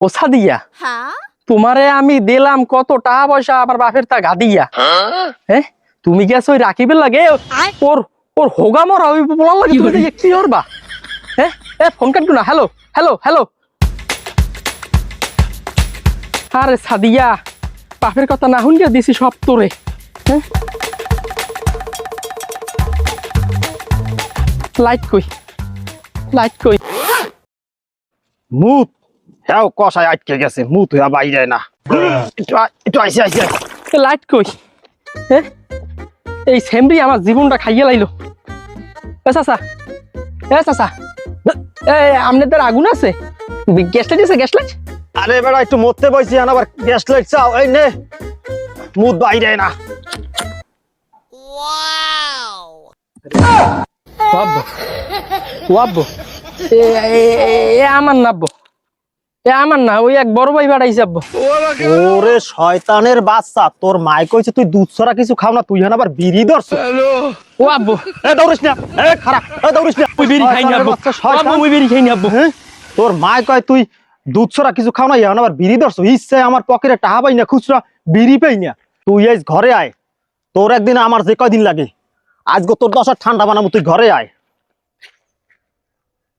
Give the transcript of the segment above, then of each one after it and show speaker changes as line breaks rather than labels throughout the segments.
ও সাদিয়া তোমারে আমি দিলাম কত টাকা পয়সা আমার বাপের তা গাদিয়া হ্যাঁ তুমি গেছো ওই রাকিবের লাগে ওর ওর হোগা মরা ওই বলার লাগে তুমি কি করবা হ্যাঁ এ ফোন কাটু না হ্যালো হ্যালো হ্যালো আরে সাদিয়া বাপের কথা না শুনিয়া দিছি সব তোরে হ্যাঁ লাইট কই
মুত হ্যাঁ কষায় আটকে গেছে মুত হইয়া বাইরে না একটু আইসি
লাইট কই হ্যাঁ এই সেমরি আমার জীবনটা খাইয়ে লাইলো এ চাচা আপনাদের আগুন আছে গ্যাস লাইট আছে গ্যাস লাইট
আরে বেড়া একটু মরতে বইছি আবার গ্যাস লাইট চাও এই নে মুত বাইরে না
ওয়াব্বো এ আমার নাব্বো এ আমার না ওই এক বড় ভাই বাড়াইছে আব্বো
ওরে শয়তানের বাচ্চা তোর মাই কইছে তুই দুধ ছড়া কিছু খাও না তুই হান আবার বিড়ি ধরছ
ও আব্বো
এ দৌড়িস না এ খারাপ এ দৌড়িস না
ওই বিড়ি খাই না আব্বো আব্বো ওই বিড়ি খাই না আব্বো
তোর মাই কয় তুই দুধ ছড়া কিছু খাও না ইহান আবার বিড়ি ধরছ ইচ্ছে আমার পকেটে টাকা পাই না খুচরা বিড়ি পাই না তুই এই ঘরে আয় তোর একদিন আমার যে কয়দিন লাগে আজকে তোর 10 ঠান্ডা বানাবো তুই ঘরে আয়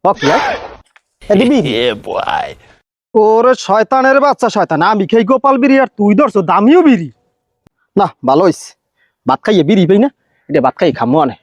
ওকে দিবি ওরে শয়তানের বাচ্চা শয়তান আমি খেয়ে গোপাল বিড়ি আর তুই ধরছো দামিও বিড়ি না ভালো হইছে ভাত খাইয়ে বিড়ি পাই না এটা ভাত খাই খামো আনে